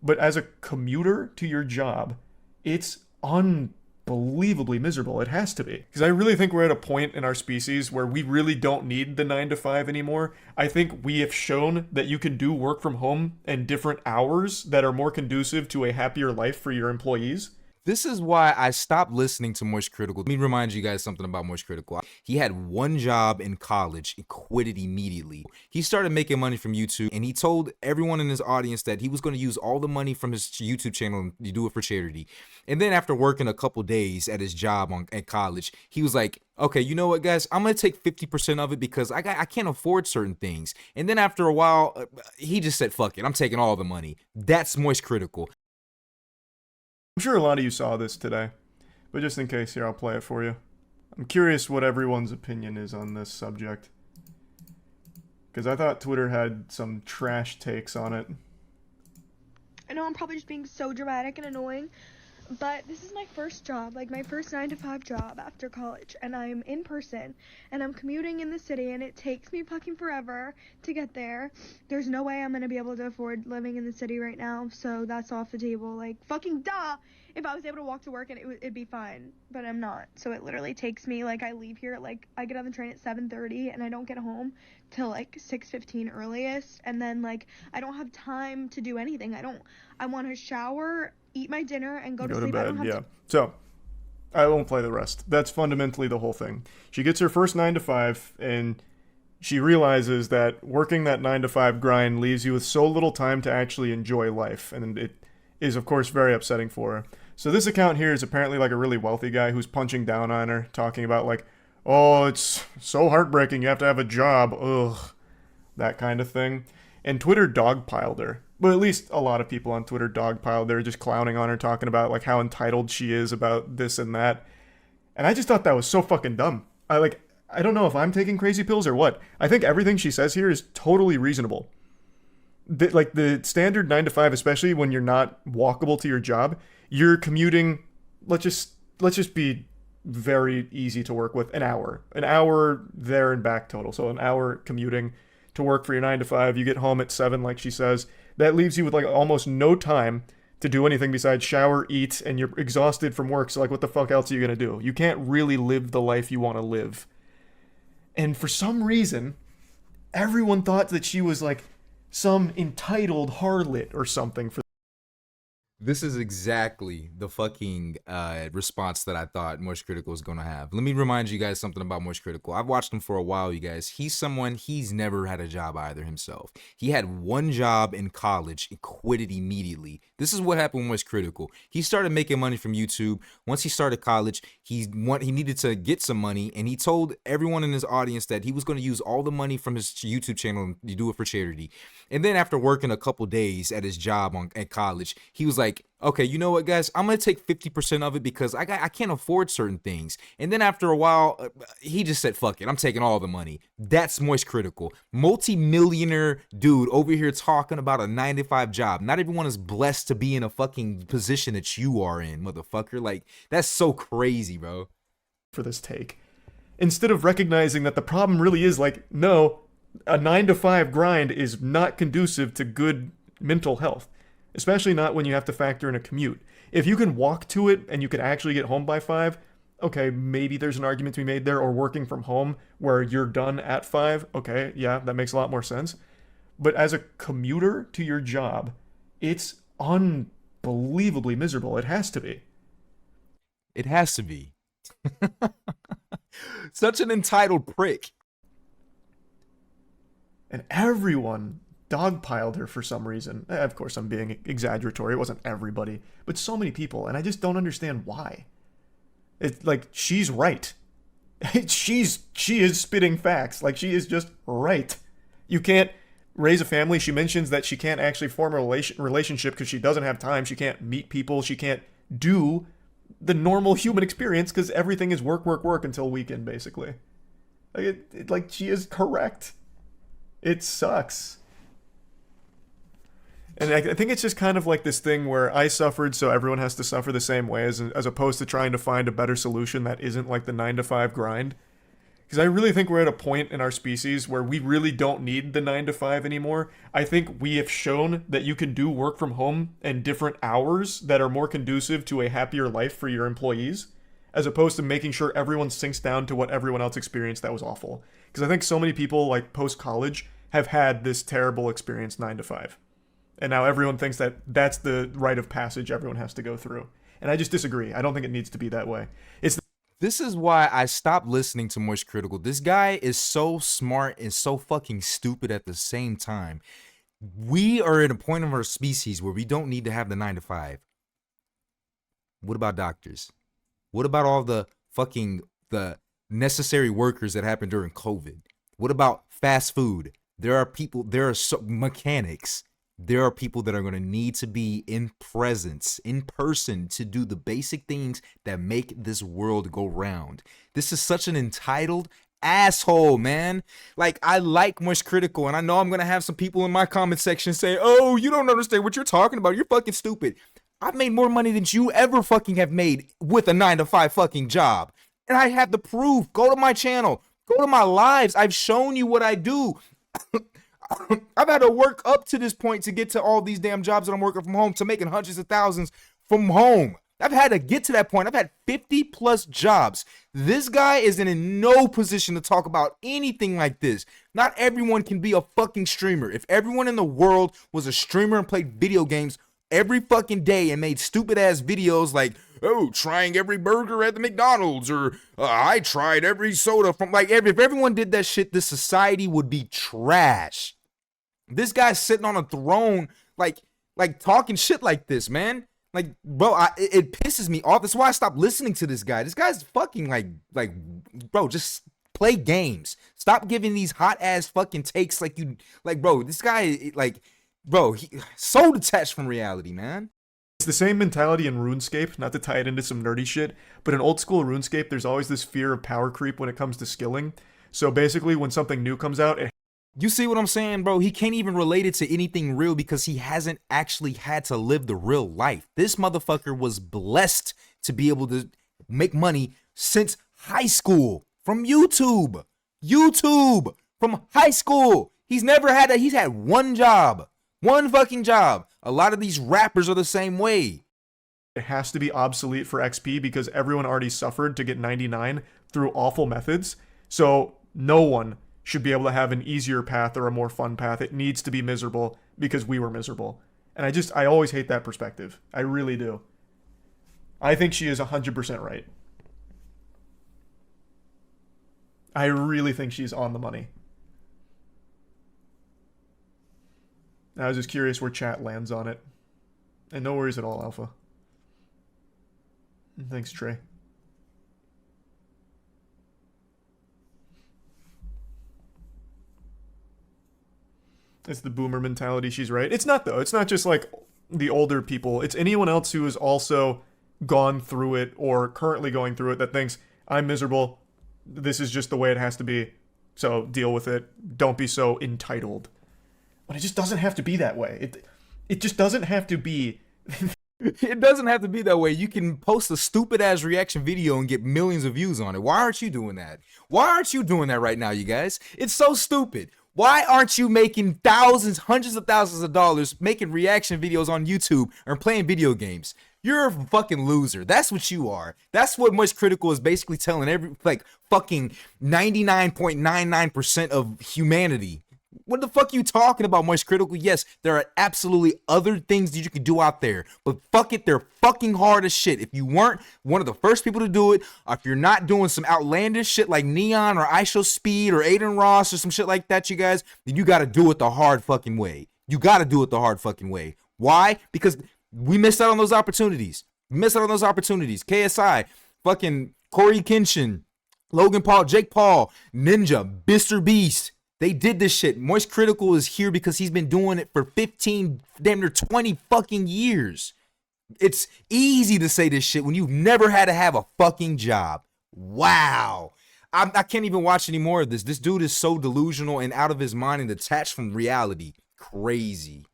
But as a commuter to your job, it's unbelievably miserable. It has to be. Because I really think we're at a point in our species where we really don't need the 9 to 5 anymore. I think we have shown that you can do work from home and different hours that are more conducive to a happier life for your employees. This is why I stopped listening to Moist Critical. Let me remind you guys something about Moist Critical. He had one job in college and quit it immediately. He started making money from YouTube, and he told everyone in his audience that he was going to use all the money from his YouTube channel and do it for charity. And then after working a couple days at his job at college, he was like, okay, you know what, guys? I'm going to take 50% of it because I can't afford certain things. And then after a while, he just said, fuck it, I'm taking all the money. That's Moist Critical. I'm sure a lot of you saw this today, but just in case, here, I'll play it for you. I'm curious what everyone's opinion is on this subject, because I thought Twitter had some trash takes on it. I know I'm probably just being so dramatic and annoying, but this is my first job, like my first 9 to 5 job after college, and I'm in person, and I'm commuting in the city, and it takes me fucking forever to get there. There's no way I'm gonna be able to afford living in the city right now, so that's off the table. Like, fucking duh! If I was able to walk to work, and it'd be fine, but I'm not. So it literally takes me, like, I leave here, like, I get on the train at 7:30, and I don't get home till, like, 6:15 earliest, and then, like, I don't have time to do anything. I want to shower, eat my dinner, and go to sleep. Bed, yeah. So, I won't play the rest. That's fundamentally the whole thing. She gets her first 9 to 5, and she realizes that working that 9 to 5 grind leaves you with so little time to actually enjoy life, and it is, of course, very upsetting for her. So this account here is apparently like a really wealthy guy who's punching down on her, talking about like, oh, it's so heartbreaking, you have to have a job, ugh, that kind of thing. And Twitter dogpiled her. But at least a lot of people on Twitter dogpiled her, just clowning on her, talking about like how entitled she is about this and that. And I just thought that was so fucking dumb. I don't know if I'm taking crazy pills or what. I think everything she says here is totally reasonable. The standard 9 to 5, especially when you're not walkable to your job, you're commuting, let's just be very easy to work with, an hour there and back total. So an hour commuting to work for your 9 to 5, you get home at 7, like she says. That leaves you with like almost no time to do anything besides shower, eat, and you're exhausted from work. So like, what the fuck else are you gonna do? You can't really live the life you want to live. And for some reason, everyone thought that she was like some entitled harlot or something for. This is exactly the fucking response that I thought Moist Critical was going to have. Let me remind you guys something about Moist Critical. I've watched him for a while, you guys. He's never had a job either himself. He had one job in college and quit it immediately. This is what happened with Moist Critical. He started making money from YouTube. Once he started college, he needed to get some money, and he told everyone in his audience that he was going to use all the money from his YouTube channel and do it for charity. And then after working a couple days at his job at college, he was like, okay, you know what, guys? I'm going to take 50% of it because I can't afford certain things. And then after a while, he just said, fuck it, I'm taking all the money. That's Moist Critical. Multi-millionaire dude over here talking about a 9 to 5 job. Not everyone is blessed to be in a fucking position that you are in, motherfucker. Like, that's so crazy, bro. For this take. Instead of recognizing that the problem really is like, no, a 9 to 5 grind is not conducive to good mental health. Especially not when you have to factor in a commute. If you can walk to it and you can actually get home by 5, okay, maybe there's an argument to be made there, or working from home where you're done at 5, okay, yeah, that makes a lot more sense. But as a commuter to your job, it's unbelievably miserable. It has to be. It has to be. Such an entitled prick. And everyone dogpiled her for some reason. Of course, I'm being exaggeratory. It wasn't everybody, but so many people, and I just don't understand why. It's like, she's right. She is spitting facts. Like, she is just right. You can't raise a family. She mentions that she can't actually form a relationship because she doesn't have time. She can't meet people. She can't do the normal human experience because everything is work, work, work until weekend, basically. Like, she is correct. It sucks. And I think it's just kind of like this thing where I suffered, so everyone has to suffer the same way, as opposed to trying to find a better solution that isn't like the 9 to 5 grind. Because I really think we're at a point in our species where we really don't need the 9 to 5 anymore. I think we have shown that you can do work from home and different hours that are more conducive to a happier life for your employees, as opposed to making sure everyone sinks down to what everyone else experienced that was awful. Because I think so many people, like post college, have had this terrible experience 9 to 5. And now everyone thinks that that's the rite of passage everyone has to go through. And I just disagree. I don't think it needs to be that way. This is why I stopped listening to Moist Critical. This guy is so smart and so fucking stupid at the same time. We are at a point of our species where we don't need to have the 9 to 5. What about doctors? What about all the necessary workers that happened during COVID? What about fast food? There are mechanics. There are people that are going to need to be in person to do the basic things that make this world go round. This is such an entitled asshole, man. Like, I like Moist Critical, and I know I'm going to have some people in my comment section say, oh, you don't understand what you're talking about. You're fucking stupid. I've made more money than you ever fucking have made with a 9 to 5 fucking job. And I have the proof. Go to my channel. Go to my lives. I've shown you what I do. I've had to work up to this point to get to all these damn jobs that I'm working from home, to making hundreds of thousands from home. I've had to get to that point. I've had 50 plus jobs. This guy is in no position to talk about anything like this. Not everyone can be a fucking streamer. If everyone in the world was a streamer and played video games every fucking day and made stupid ass videos like, oh, trying every burger at the McDonald's, or I tried every soda from, like, if everyone did that shit, this society would be trash. This guy's sitting on a throne, like talking shit like this, man. Like, bro, it pisses me off. That's why I stopped listening to this guy. This guy's fucking like, bro, just play games. Stop giving these hot ass fucking takes bro, this guy, like, bro, he so detached from reality, man. It's the same mentality in RuneScape, not to tie it into some nerdy shit, but in old school RuneScape, there's always this fear of power creep when it comes to skilling. So basically, when something new comes out, you see what I'm saying, bro? He can't even relate it to anything real because he hasn't actually had to live the real life. This motherfucker was blessed to be able to make money since high school from YouTube. YouTube from high school. He's had one job. One fucking job. A lot of these rappers are the same way. It has to be obsolete for XP because everyone already suffered to get 99 through awful methods. So no one should be able to have an easier path or a more fun path. It needs to be miserable because we were miserable. And I always hate that perspective. I really do. I think she is 100% right. I really think she's on the money. I was just curious where chat lands on it. And no worries at all, Alpha. Thanks, Trey. It's the boomer mentality, she's right. It's not, though. It's not just like the older people. It's anyone else who has also gone through it or currently going through it that thinks, I'm miserable. This is just the way it has to be. So deal with it. Don't be so entitled. But it just doesn't have to be that way. It just doesn't have to be. It doesn't have to be that way. You can post a stupid ass reaction video and get millions of views on it. Why aren't you doing that? Why aren't you doing that right now, you guys? It's so stupid. Why aren't you making thousands, hundreds of thousands of dollars making reaction videos on YouTube or playing video games? You're a fucking loser. That's what you are. That's what Moist Critical is basically telling fucking 99.99% of humanity. What the fuck are you talking about, Moist Critical? Yes, there are absolutely other things that you can do out there, but fuck it, they're fucking hard as shit. If you weren't one of the first people to do it, or if you're not doing some outlandish shit like Neon or ishowspeed or Aiden Ross or some shit like that, you guys, then you gotta do it the hard fucking way. You gotta do it the hard fucking way. Why? Because we missed out on those opportunities. KSI, fucking Corey Kenshin, Logan Paul, Jake Paul, Ninja, Mr. Beast. They did this shit. Moist Critical is here because he's been doing it for 15, damn near 20 fucking years. It's easy to say this shit when you've never had to have a fucking job. Wow. I can't even watch any more of this. This dude is so delusional and out of his mind and detached from reality. Crazy.